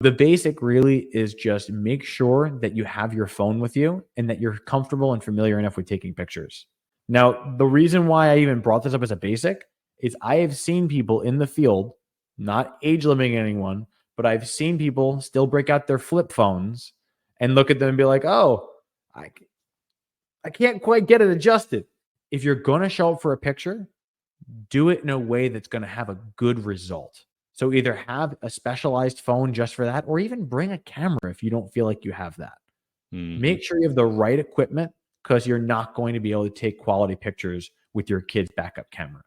The basic really is just make sure that you have your phone with you and that you're comfortable and familiar enough with taking pictures. Now, the reason why I even brought this up as a basic is I have seen people in the field, not age limiting anyone, but I've seen people still break out their flip phones and look at them and be like, oh, I can't quite get it adjusted. If you're going to show up for a picture, do it in a way that's going to have a good result. So either have a specialized phone just for that, or even bring a camera if you don't feel like you have that. Make sure you have the right equipment, because you're not going to be able to take quality pictures with your kid's backup camera.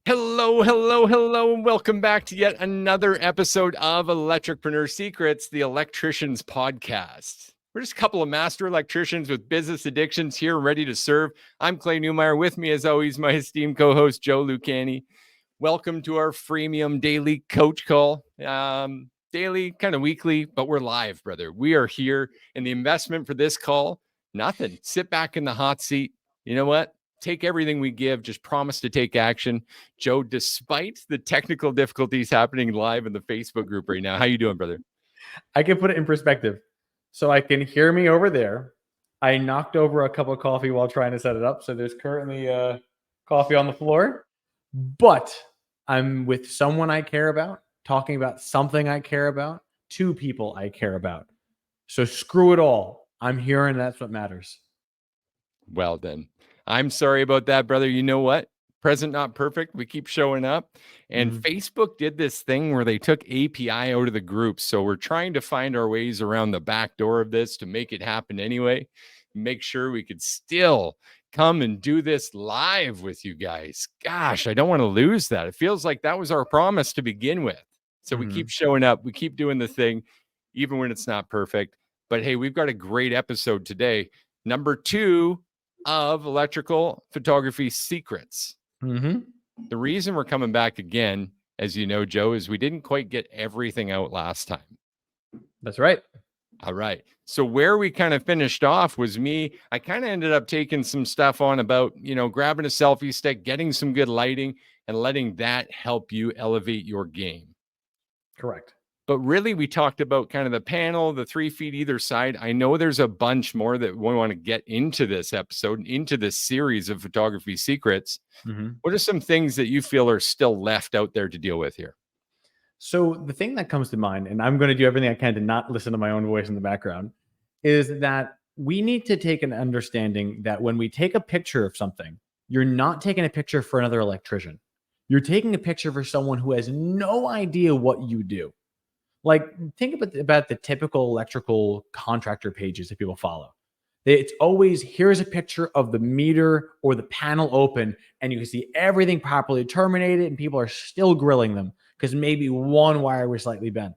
Hello, and welcome back to yet another episode of Electricpreneurs Secrets, the Electricians podcast. We're just a couple of master electricians with business addictions here, ready to serve. I'm Clay Newmeyer. With me, as always, my esteemed co-host, Joe Lucani. Welcome to our freemium daily coach call. Daily, kind of weekly, but we're live, brother. We are here, and the investment for this call, nothing. Sit back in the hot seat. You know what? Take everything we give, just promise to take action. Joe, despite the technical difficulties happening live in the Facebook group right now, how you doing, brother? I can put it in perspective. So I can hear me over there. I knocked over a cup of coffee while trying to set it up. So there's currently coffee on the floor, but I'm with someone I care about, talking about something I care about, two people I care about. So screw it all. I'm here, and that's what matters. Well, then. I'm sorry about that, brother. You know what? Present, not perfect. We keep showing up. And Facebook did this thing where they took API out of the group. So we're trying to find our ways around the back door of this to make it happen anyway. Make sure we could still come and do this live with you guys. Gosh, I don't want to lose that. It feels like that was our promise to begin with. So we keep showing up. We keep doing the thing, even when it's not perfect. But hey, we've got a great episode today. Number 2 of Electrical Photography Secrets. The reason we're coming back again, as you know, Joe, is we didn't quite get everything out last time. That's right. All right. So where we kind of finished off was me. I kind of ended up taking some stuff on about, grabbing a selfie stick, getting some good lighting, and letting that help you elevate your game. Correct. But really, we talked about kind of the panel, the 3 feet either side. I know there's a bunch more that we want to get into this episode, into this series of photography secrets. What are some things that you feel are still left out there to deal with here? So the thing that comes to mind, and I'm going to do everything I can to not listen to my own voice in the background, is that we need to take an understanding that when we take a picture of something, you're not taking a picture for another electrician. You're taking a picture for someone who has no idea what you do. Like, think about the typical electrical contractor pages that people follow. It's always, here's a picture of the meter or the panel open, and you can see everything properly terminated, and people are still grilling them because maybe one wire was slightly bent.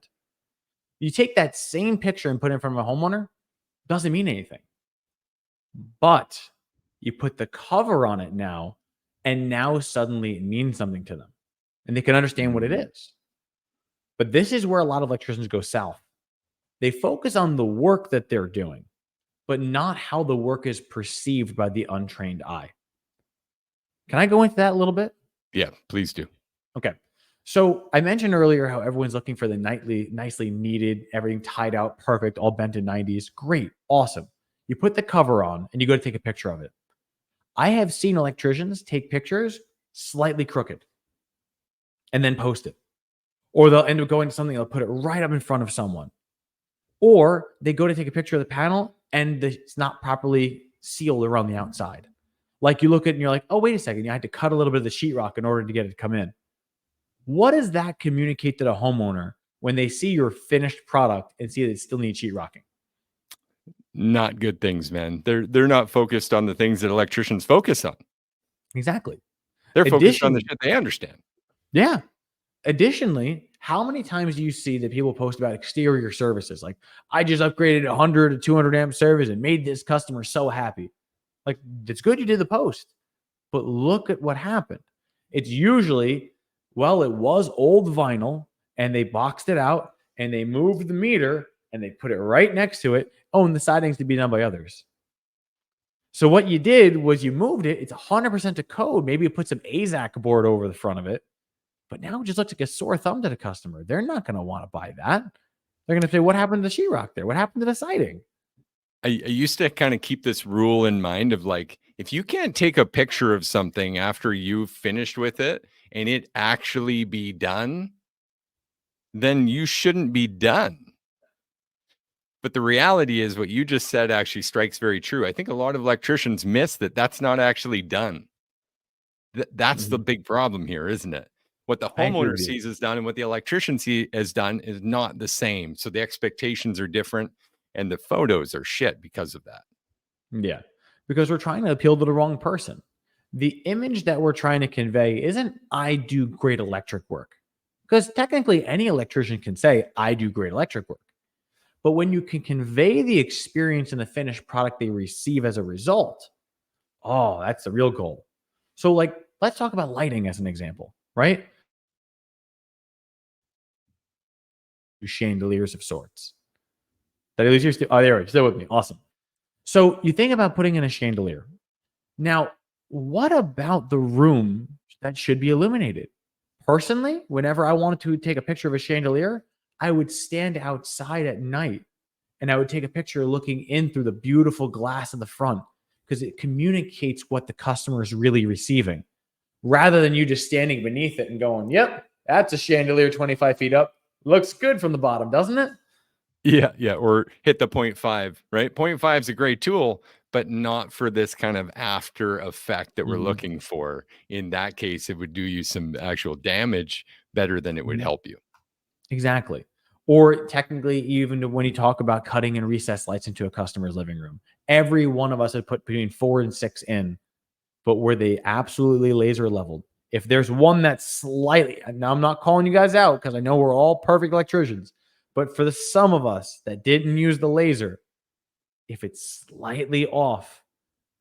You take that same picture and put it in front of a homeowner, doesn't mean anything. But you put the cover on it now, and now suddenly it means something to them, and they can understand what it is. But this is where a lot of electricians go south. They focus on the work that they're doing, but not how the work is perceived by the untrained eye. Can I go into that a little bit? Yeah, please do. Okay. So I mentioned earlier how everyone's looking for the nicely kneaded, everything tied out, perfect, all bent in 90s. Great. Awesome. You put the cover on and you go to take a picture of it. I have seen electricians take pictures slightly crooked and then post it. Or they'll end up going to something, they'll put it right up in front of someone. Or they go to take a picture of the panel and it's not properly sealed around the outside. Like you look at it and you're like, oh, wait a second. You had to cut a little bit of the sheetrock in order to get it to come in. What does that communicate to the homeowner when they see your finished product and see that it still needs sheetrocking? Not good things, man. They're not focused on the things that electricians focus on. Exactly. They're focused on the shit they understand. Yeah. Additionally, how many times do you see that people post about exterior services? Like, I just upgraded 100 to 200 amp service and made this customer so happy. Like, it's good you did the post, but look at what happened. It's usually, well, it was old vinyl and they boxed it out and they moved the meter and they put it right next to it. Oh, and the siding's to be done by others. So what you did was you moved it. It's 100% to code. Maybe you put some AZAC board over the front of it, but now it just looks like a sore thumb to the customer. They're not going to want to buy that. They're going to say, what happened to the sheetrock there? What happened to the siding? I used to kind of keep this rule in mind of like, if you can't take a picture of something after you've finished with it and it actually be done, then you shouldn't be done. But the reality is what you just said actually strikes very true. I think a lot of electricians miss that that's not actually done. That's the Mhm. big problem here, isn't it? What the I agree homeowner with you. sees is done and what the electrician has done is not the same. So the expectations are different and the photos are shit because of that. Yeah, because we're trying to appeal to the wrong person. The image that we're trying to convey isn't I do great electric work. Because technically any electrician can say I do great electric work. But when you can convey the experience and the finished product they receive as a result, oh, that's the real goal. So like let's talk about lighting as an example, right? Chandeliers of sorts. Did I lose you? Oh, there we go. Still with me. Awesome. So you think about putting in a chandelier. Now, what about the room that should be illuminated? Personally, whenever I wanted to take a picture of a chandelier, I would stand outside at night and I would take a picture looking in through the beautiful glass in the front because it communicates what the customer is really receiving rather than you just standing beneath it and going, yep, that's a chandelier 25 feet up. Looks good from the bottom, doesn't it? Yeah, yeah, or hit the point 0.5, right? Point 0.5 is a great tool, but not for this kind of after effect that we're Mhm, looking for. In that case, it would do you some actual damage better than it would mhm. help you. Exactly. Or technically, even when you talk about cutting and recessed lights into a customer's living room, every one of us had put between 4 and 6 in, but were they absolutely laser leveled? If there's one that's slightly, now I'm not calling you guys out because I know we're all perfect electricians, but for the some of us that didn't use the laser, if it's slightly off,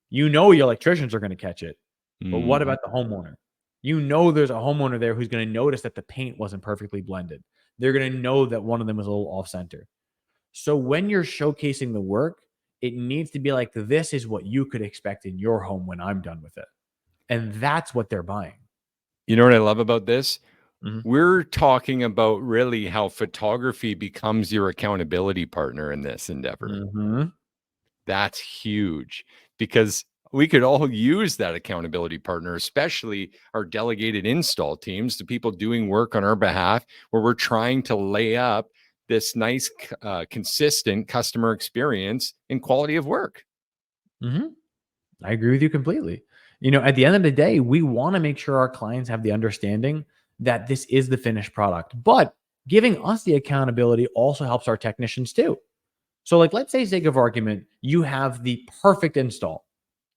you know your electricians are going to catch it. But what Mhm. about the homeowner? You know there's a homeowner there who's going to notice that the paint wasn't perfectly blended. They're going to know that one of them was a little off center. So when you're showcasing the work, it needs to be like, this is what you could expect in your home when I'm done with it. And that's what they're buying. You know what I love about this? Mhm. We're talking about really how photography becomes your accountability partner in this endeavor. Mhm. That's huge because we could all use that accountability partner, especially our delegated install teams, the people doing work on our behalf, where we're trying to lay up this nice, consistent customer experience and quality of work. Mhm. I agree with you completely. At the end of the day, we want to make sure our clients have the understanding that this is the finished product, but giving us the accountability also helps our technicians too. So, like, let's say, sake of argument, you have the perfect install.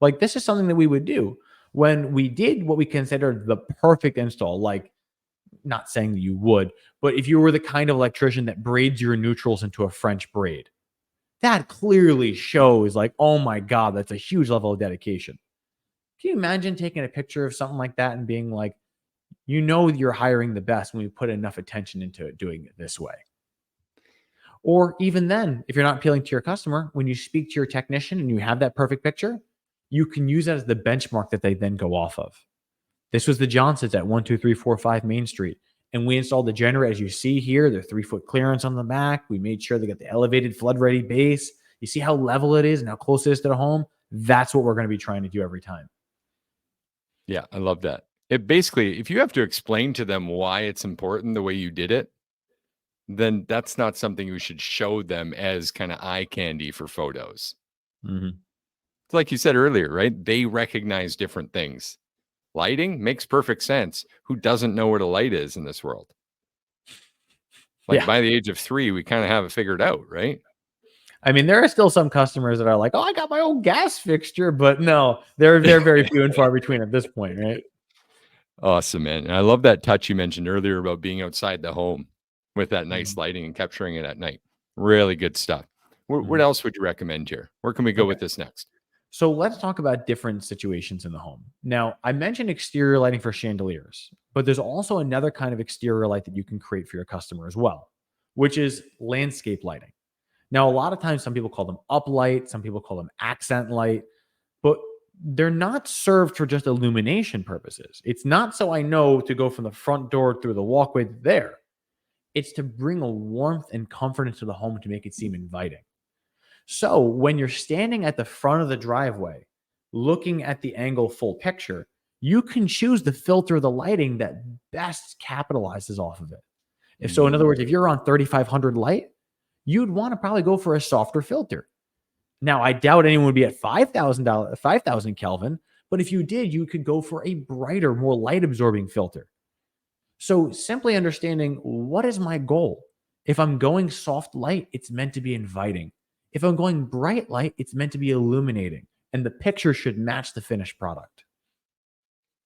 Like, this is something that we would do when we did what we considered the perfect install. Like, not saying that you would, but if you were the kind of electrician that braids your neutrals into a French braid, that clearly shows, like, oh my God, that's a huge level of dedication. Can you imagine taking a picture of something like that and being like, you're hiring the best when we put enough attention into it, doing it this way? Or even then, if you're not appealing to your customer, when you speak to your technician and you have that perfect picture, you can use that as the benchmark that they then go off of. This was the Johnsons at 12345 Main Street. And we installed the generator, as you see here, the 3 foot clearance on the back. We made sure they got the elevated flood ready base. You see how level it is and how close it is to the home? That's what we're going to be trying to do every time. Yeah, I love that. It basically, if you have to explain to them why it's important the way you did it, then that's not something you should show them as kind of eye candy for photos. Mhm. It's like you said earlier, right? They recognize different things. Lighting makes perfect sense. Who doesn't know what a light is in this world? Like Yeah. by the age of 3, we kind of have it figured out, right? I mean, there are still some customers that are like, "Oh, I got my own gas fixture," but no, they're very few and far between at this point, right? Awesome, man. And I love that touch you mentioned earlier about being outside the home with that nice Mhm, lighting and capturing it at night. Really good stuff. What mhm. else would you recommend here? Where can we go Okay. with this next? So let's talk about different situations in the home. Now, I mentioned exterior lighting for chandeliers, but there's also another kind of exterior light that you can create for your customer as well, which is landscape lighting. Now, a lot of times, some people call them uplight, some people call them accent light. but they're not served for just illumination purposes. It's not so I know to go from the front door through the walkway there. It's to bring a warmth and comfort into the home to make it seem inviting. So when you're standing at the front of the driveway, looking at the angle full picture, you can choose the filter of the lighting that best capitalizes off of it. If so, in other words, if you're on 3500 light, you'd want to probably go for a softer filter. Now, I doubt anyone would be at $5,000 Kelvin, but if you did, you could go for a brighter, more light absorbing filter. So simply understanding, what is my goal? If I'm going soft light, it's meant to be inviting. If I'm going bright light, it's meant to be illuminating, and the picture should match the finished product.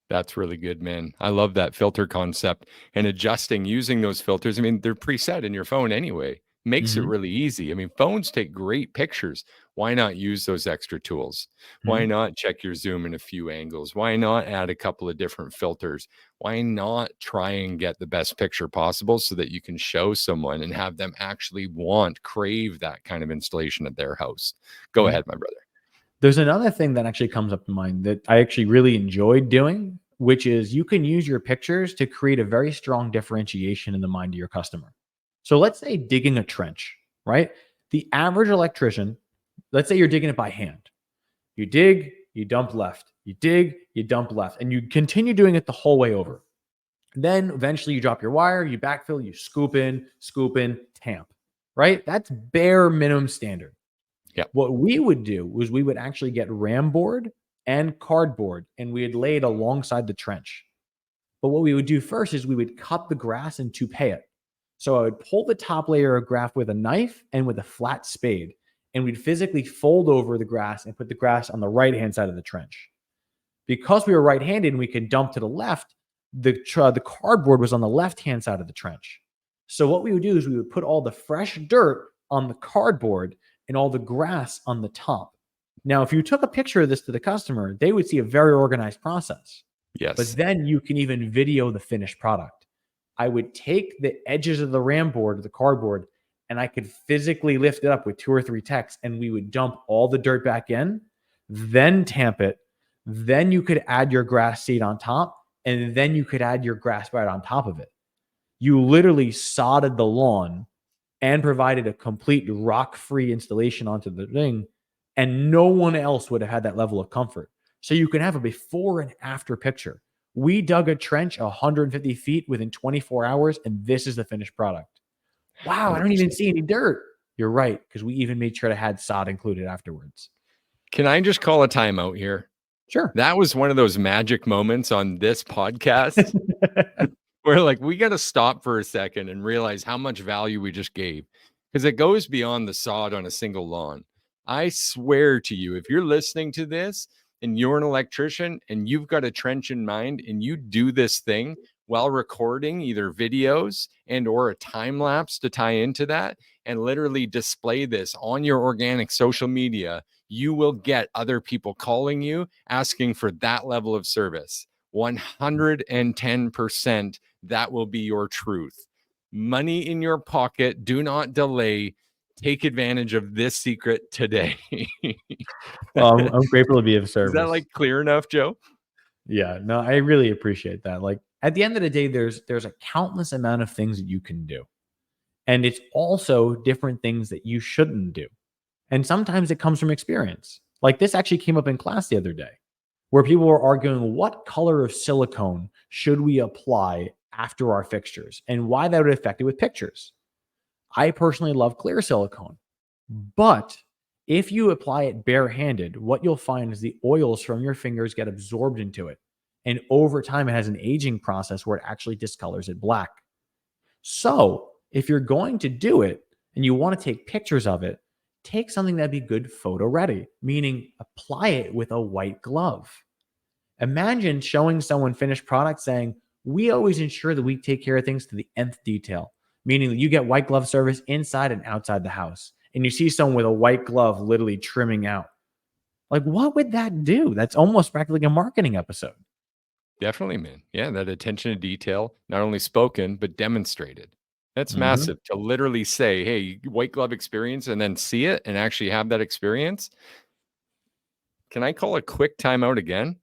That's really good, man. I love that filter concept and adjusting using those filters. I mean, they're preset in your phone anyway. Makes it really easy. I mean, phones take great pictures. Why not use those extra tools? Why not check your zoom in a few angles? Why not add a couple of different filters? Why not try and get the best picture possible so that you can show someone and have them actually crave that kind of installation at their house? Go ahead, my brother. There's another thing that actually comes up to mind that I actually really enjoyed doing, which is you can use your pictures to create a very strong differentiation in the mind of your customer. So let's say digging a trench, right? The average electrician, let's say you're digging it by hand. You dig, you dump left. You dig, you dump left. And you continue doing it the whole way over. Then eventually you drop your wire, you backfill, you scoop in, tamp, right? That's bare minimum standard. Yep. What we would do was we would actually get ram board and cardboard, and we would lay it alongside the trench. But what we would do first is we would cut the grass and toupee it. So I would pull the top layer of grass with a knife and with a flat spade, and we'd physically fold over the grass and put the grass on the right-hand side of the trench. Because we were right-handed and we could dump to the left, the cardboard was on the left-hand side of the trench. So what we would do is we would put all the fresh dirt on the cardboard and all the grass on the top. Now, if you took a picture of this to the customer, they would see a very organized process. Yes. But then you can even video the finished product. I would take the edges of the ram board, the cardboard, and I could physically lift it up with 2 or 3 techs, and we would dump all the dirt back in, then tamp it. Then you could add your grass seed on top, and then you could add your grass bed on top of it. You literally sodded the lawn and provided a complete rock-free installation onto the thing, and no one else would have had that level of comfort. So you can have a before and after picture. We dug a trench 150 feet within 24 hours, and this is the finished product. Wow, 100%. I don't even see any dirt. You're right, because we even made sure to have sod included afterwards. Can I just call a timeout here? Sure. That was one of those magic moments on this podcast where like we got to stop for a second and realize how much value we just gave, because it goes beyond the sod on a single lawn. I swear to you, if you're listening to this and you're an electrician and you've got a trench in mind and you do this thing while recording either videos and or a time lapse to tie into that and literally display this on your organic social media, you will get other people calling you asking for that level of service. 110% that will be your truth. Money in your pocket. Do not delay. Take advantage of this secret today. I'm grateful to be of service. Is that like clear enough, Joe? Yeah, no, I really appreciate that. Like at the end of the day, there's a countless amount of things that you can do. And it's also different things that you shouldn't do. And sometimes it comes from experience. Like this actually came up in class the other day where people were arguing what color of silicone should we apply after our fixtures and why that would affect it with pictures. I personally love clear silicone, but if you apply it barehanded, what you'll find is the oils from your fingers get absorbed into it. And over time, it has an aging process where it actually discolors it black. So if you're going to do it and you want to take pictures of it, take something that'd be good photo ready, meaning apply it with a white glove. Imagine showing someone finished product saying, we always ensure that we take care of things to the nth detail, meaning that you get white glove service inside and outside the house. And you see someone with a white glove literally trimming out. Like, what would that do? That's almost practically like a marketing episode. Definitely, man. Yeah, that attention to detail, not only spoken, but demonstrated. That's massive to literally say, hey, white glove experience, and then see it and actually have that experience. can I call a quick timeout again?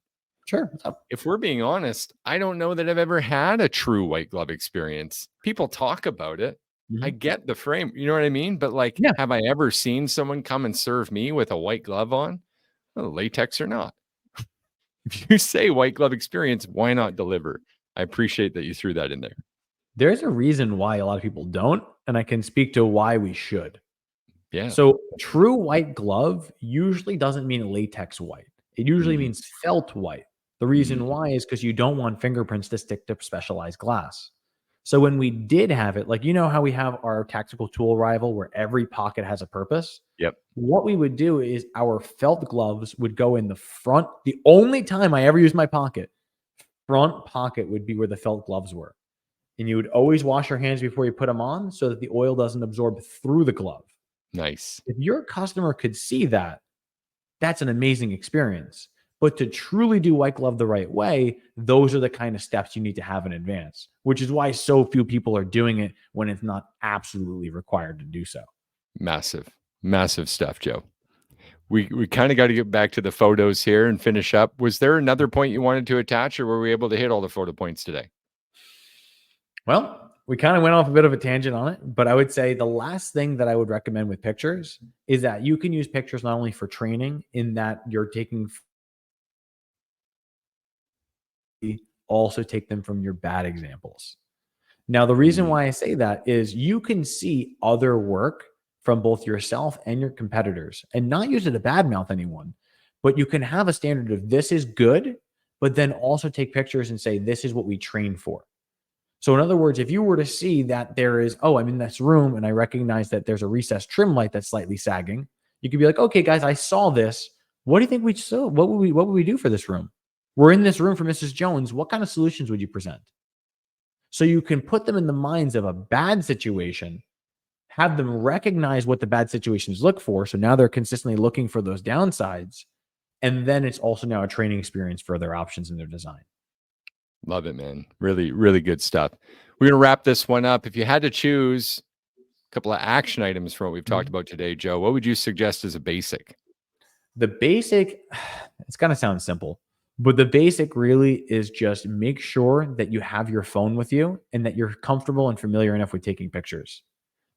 Sure. What's up? If we're being honest, I don't know that I've ever had a true white glove experience. People talk about it. I get the frame, you know what I mean? But like, Yeah. have I ever seen someone come and serve me with a white glove on? Well, latex or not. If you say white glove experience, why not deliver? I appreciate that you threw that in there. There's a reason why a lot of people don't, and I can speak to why we should. Yeah. So true white glove usually doesn't mean latex white. It usually means felt white. The reason why is because you don't want fingerprints to stick to specialized glass. So when we did have it, like, you know how we have our tactical tool rival where every pocket has a purpose? Yep. What we would do is our felt gloves would go in the front. The only time I ever used my pocket, front pocket would be where the felt gloves were. And you would always wash your hands before you put them on so that the oil doesn't absorb through the glove. Nice. If your customer could see that, that's an amazing experience. But to truly do white glove the right way, those are the kind of steps you need to have in advance, which is why so few people are doing it when it's not absolutely required to do so. Massive, massive stuff, Joe. We kind of got to get back to the photos here and finish up. Was there another point you wanted to attach, or were we able to hit all the photo points today? Well, we kind of went off a bit of a tangent on it, but I would say the last thing that I would recommend with pictures is that you can use pictures not only for training, in that you're taking, also take them from your bad examples. Now, the reason why I say that is you can see other work from both yourself and your competitors and not use it to badmouth anyone, but you can have a standard of this is good, but then also take pictures and say, this is what we train for. So in other words, if you were to see that there is, oh, I'm in this room and I recognize that there's a recessed trim light that's slightly sagging, you could be like, okay, guys, I saw this. What do you think we saw? What would we do for this room? We're in this room for Mrs. Jones. What kind of solutions would you present? So you can put them in the minds of a bad situation, have them recognize what the bad situations look for. So now they're consistently looking for those downsides. And then it's also now a training experience for their options in their design. Love it, man. Really, really good stuff. We're going to wrap this one up. If you had to choose a couple of action items from what we've talked about today, Joe, what would you suggest as a basic? The basic, it's going to sound simple, but the basic really is just make sure that you have your phone with you and that you're comfortable and familiar enough with taking pictures.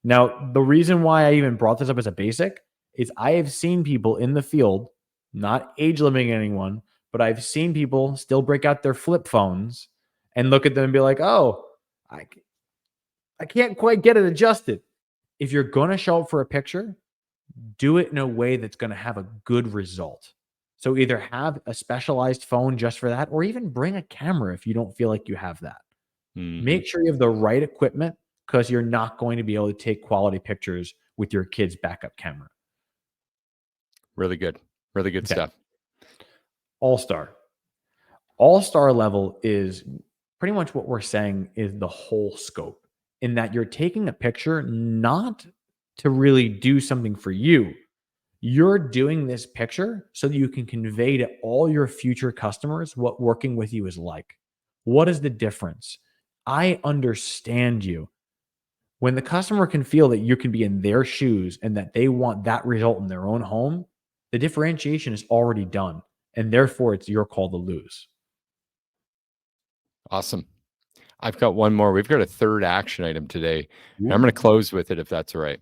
Now, the reason why I even brought this up as a basic is I have seen people in the field, not age limiting anyone, but I've seen people still break out their flip phones and look at them and be like, oh, I can't quite get it adjusted. If you're going to show up for a picture, do it in a way that's going to have a good result. So either have a specialized phone just for that, or even bring a camera if you don't feel like you have that. Make sure you have the right equipment, because you're not going to be able to take quality pictures with your kid's backup camera. Really good. Really good stuff. All-star. All-star level is pretty much what we're saying is the whole scope, in that you're taking a picture not to really do something for you. You're doing this picture so that you can convey to all your future customers what working with you is like. What is the difference? I understand you. When the customer can feel that you can be in their shoes and that they want that result in their own home, the differentiation is already done. And therefore, it's your call to lose. Awesome. I've got one more. We've got a third action item today. And I'm going to close with it if that's all right.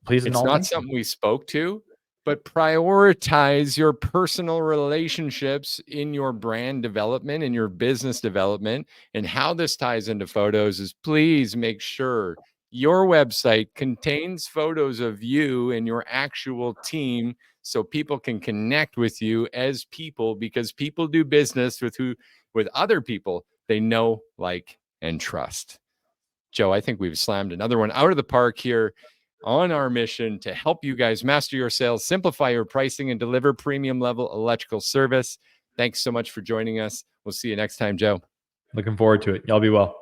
Please. It's not something we spoke to, but prioritize your personal relationships in your brand development, in your business development. And how this ties into photos is, please make sure your website contains photos of you and your actual team so people can connect with you as people, because people do business with other people they know, like, and trust. Joe, I think we've slammed another one out of the park here on our mission to help you guys master your sales, simplify your pricing, and deliver premium level electrical service. Thanks so much for joining us. We'll see you next time, Joe. Looking forward to it. Y'all be well.